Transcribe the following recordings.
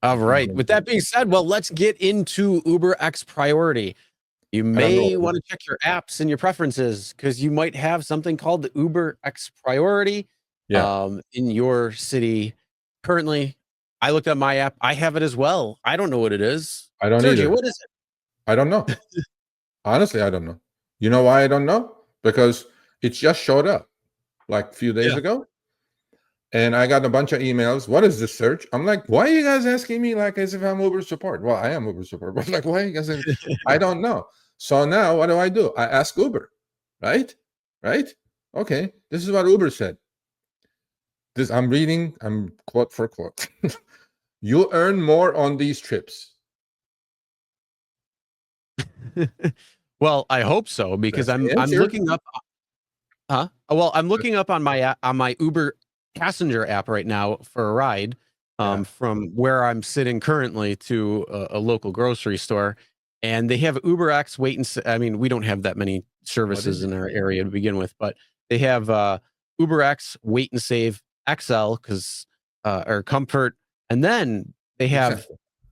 All right. With that being said, well, let's get into UberX Priority. You may want to check your apps and your preferences because you might have something called the UberX Priority in your city. Currently, I looked at my app. I have it as well. I don't know what it is. I don't Sergio, either. what is it? I don't know. Honestly, I don't know. You know why I don't know? Because it just showed up like a few days ago. And I got a bunch of emails. What is this search? I'm like, why are you guys asking me like as if I'm Uber support? Well, I am Uber support, but like, why are you guys asking? I don't know. So now what do? I ask Uber, right? Okay. This is what Uber said. I'm reading, I'm quote for quote. You earn more on these trips. Well, I hope so because I'm looking up. Well, I'm looking up on my Uber passenger app right now for a ride from where I'm sitting currently to a local grocery store, and they have UberX wait and I mean, we don't have that many services in our area to begin with, but they have UberX Wait and Save XL or Comfort, and then they have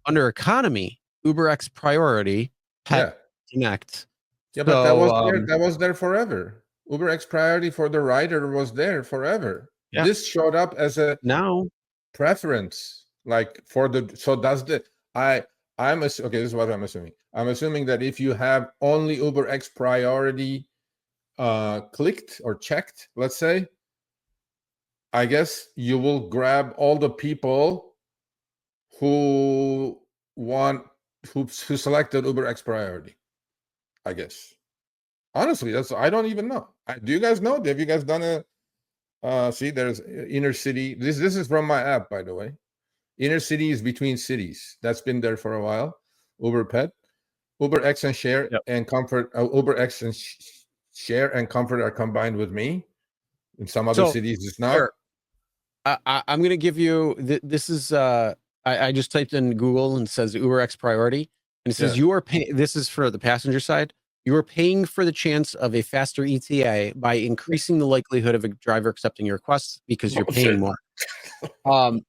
under economy UberX Priority Pet Connect. Yeah, but that was there forever. UberX Priority for the rider was there forever. Yeah. This showed up as a preference, like for the. So does the I'm okay. This is what I'm assuming. I'm assuming that if you have only UberX Priority clicked or checked, let's say, I guess you will grab all the people who selected UberX Priority. I guess. Honestly, I don't even know. Do you guys know? Have you guys done a see, there's inner city. This is from my app, by the way. Inner city is between cities. That's been there for a while. Uber Pet, UberX and Share and Comfort. UberX and Share and Comfort are combined with me. In some other cities, it's not. Sure. I'm going to give you this is I just typed in Google and it says UberX Priority, and it says you are paying. This is for the passenger side. You are paying for the chance of a faster ETA by increasing the likelihood of a driver accepting your requests because you're paying more.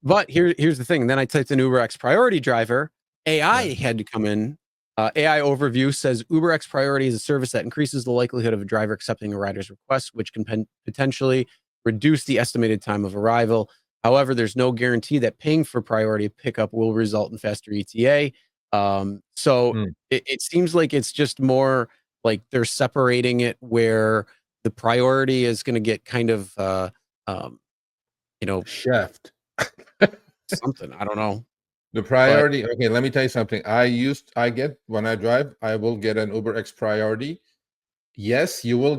But here's the thing. Then I typed in UberX Priority driver. AI had to come in. AI overview says UberX Priority is a service that increases the likelihood of a driver accepting a rider's request, which can potentially reduce the estimated time of arrival. However, there's no guarantee that paying for priority pickup will result in faster ETA. It seems like it's just more like they're separating it where the priority is going to get kind of, chefed. Something. I don't know. The priority. Okay, let me tell you something. When I drive, I will get an UberX Priority. Yes, you will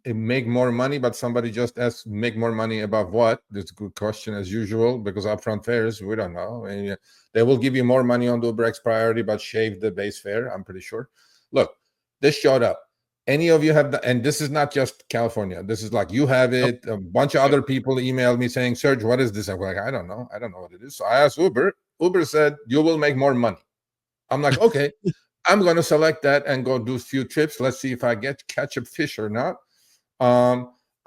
make more money, but somebody just asked, make more money above what? That's a good question as usual, because upfront fares, we don't know. And they will give you more money on the UberX Priority, but shave the base fare, I'm pretty sure. Look, this showed up. Any of you have and this is not just California. This is like you have it. A bunch of other people emailed me saying, Serge, what is this? I'm like, I don't know what it is. So I asked Uber. Uber said, you will make more money. I'm like, okay. I'm going to select that and go do a few trips. Let's see if I catch a fish or not. I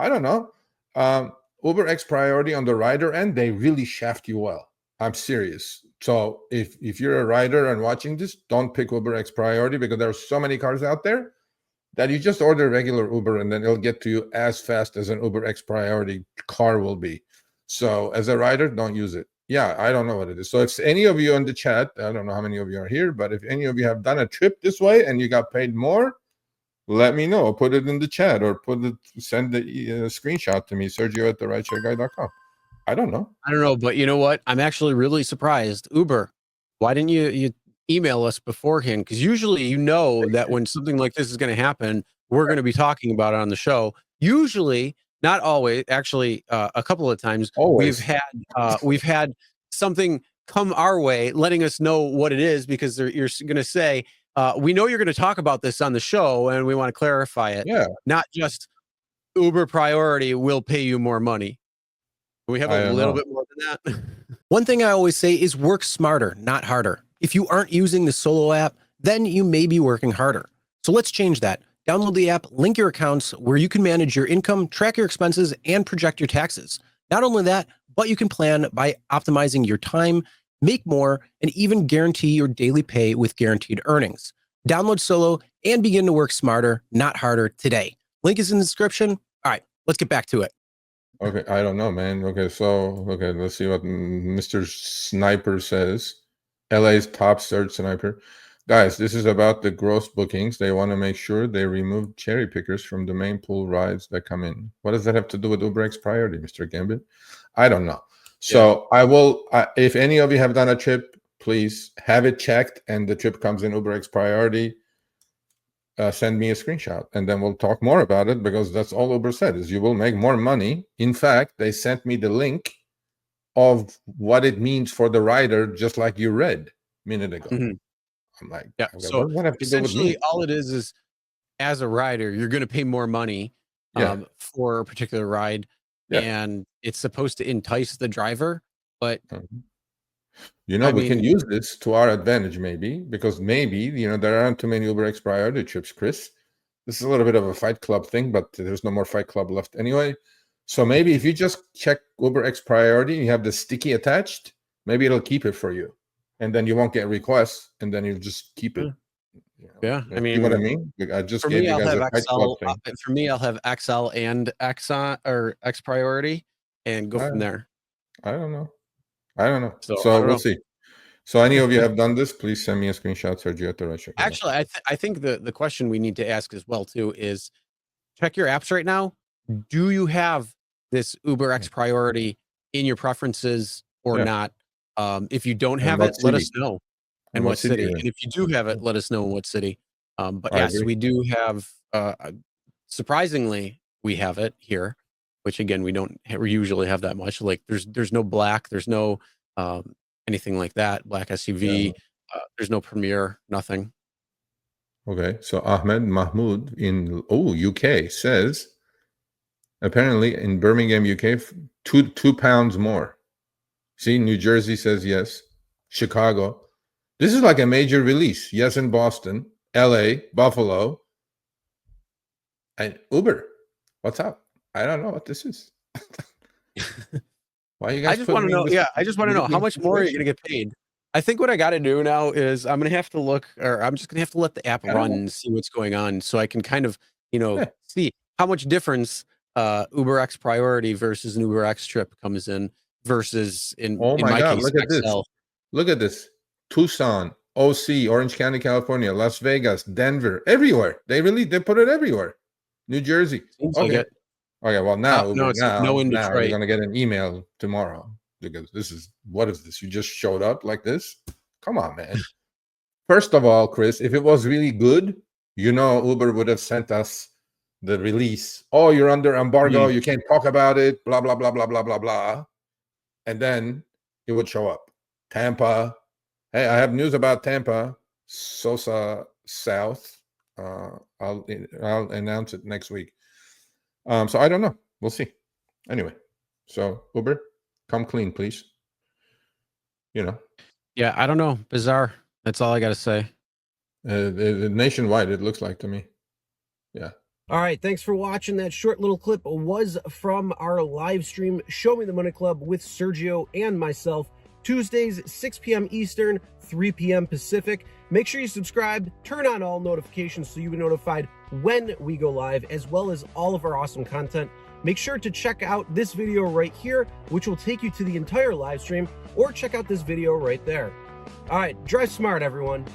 don't know. UberX Priority on the rider end, they really shaft you well. I'm serious. So if you're a rider and watching this, don't pick UberX Priority because there are so many cars out there that you just order regular Uber and then it'll get to you as fast as an UberX Priority car will be. So as a rider, don't use it. Yeah, I don't know what it is. So if any of you in the chat, I don't know how many of you are here, but if any of you have done a trip this way and you got paid more, let me know. Put it in the chat or send the screenshot to me, Sergio at therideshareguy.com. I don't know. But you know what? I'm actually really surprised. Uber, why didn't you email us beforehand? Because usually that when something like this is going to happen, we're going to be talking about it on the show. Usually, not always, actually, a couple of times we've had something come our way, letting us know what it is because you're going to say, we know you're going to talk about this on the show, and we want to clarify it. Yeah, not just Uber Priority will pay you more money. We have a little bit more than that. One thing I always say is work smarter, not harder. If you aren't using the Solo app, then you may be working harder. So let's change that. Download the app, link your accounts where you can manage your income, track your expenses, and project your taxes. Not only that, but you can plan by optimizing your time, make more, and even guarantee your daily pay with guaranteed earnings. Download Solo and begin to work smarter, not harder today. Link is in the description. All right, let's get back to it. Okay, I don't know, man. Okay, let's see what Mr. Sniper says. LA's top search sniper. Guys, this is about the gross bookings. They want to make sure they remove cherry pickers from the main pool rides that come in. What does that have to do with UberX Priority, Mr. Gambit? I don't know. So I will, if any of you have done a trip, please have it checked and the trip comes in UberX Priority. Send me a screenshot and then we'll talk more about it, because that's all Uber said is you will make more money. In fact, they sent me the link of what it means for the rider, just like you read a minute ago. I'm like, yeah. Okay, So what does that have to do with essentially me? all it is as a rider, you're going to pay more money for a particular ride. And it's supposed to entice the driver, but you know, we can use this to our advantage, maybe, because maybe, you know, there aren't too many UberX Priority trips, Chris. This is a little bit of a Fight Club thing, but there's no more Fight Club left anyway. So maybe if you just check UberX Priority, you have the sticky attached, maybe it'll keep it for you. And then you won't get requests, and then you just keep it. You know? Yeah, I mean, see what I mean? Like, I just for gave me, you I'll guys have a Fight Club XL. thing. For me, I'll have XL and Exxon or X Priority, and go from there. I don't know. So we'll see. So any of you have done this, please send me a screenshot, Sergio at the Rideshare Guy. Actually, I think the question we need to ask as well too is check your apps right now. Do you have this UberX Priority in your preferences or not? If you don't have it, let us know. And what city? And if you do have it, let us know in what city. But yes, we do have. Surprisingly, we have it here, which again we don't usually have that much. Like there's no black, there's no anything like that. Black SUV. There's no Premier, nothing. Okay, so Ahmed Mahmoud in UK says apparently in Birmingham, UK, two pounds more. See, New Jersey says yes. Chicago. This is like a major release. Yes, in Boston, LA, Buffalo, and Uber. What's up? I don't know what this is. Why you guys? I just want to know. Yeah, I just want to know how much more are you going to get paid. I think what I got to do now is I'm going to have to look, or I'm just going to have to let the app run and see what's going on, so I can kind of, see how much difference UberX Priority versus an UberX Trip comes in versus in my case, look at XL. this. Look at this. Tucson, OC, Orange County, California, Las Vegas, Denver, everywhere. They put it everywhere. New Jersey. Okay. Okay, well now Uber, now you're gonna get an email tomorrow, because what is this? You just showed up like this? Come on, man. First of all, Chris, if it was really good, Uber would have sent us the release. Oh, you're under embargo, you can't talk about it, blah, blah, blah, blah, blah, blah, blah. And then it would show up. Tampa. Hey, I have news about Tampa. Sosa South. I'll announce it next week. So I don't know. We'll see. Anyway, so Uber, come clean, please. Yeah, I don't know. Bizarre. That's all I got to say. Nationwide, it looks like to me. Yeah. All right, thanks for watching. That short little clip was from our live stream, Show Me the Money Club with Sergio and myself, Tuesdays, 6 p.m. Eastern, 3 p.m. Pacific. Make sure you subscribe, turn on all notifications so you'll be notified when we go live, as well as all of our awesome content. Make sure to check out this video right here, which will take you to the entire live stream, or check out this video right there. All right, drive smart, everyone.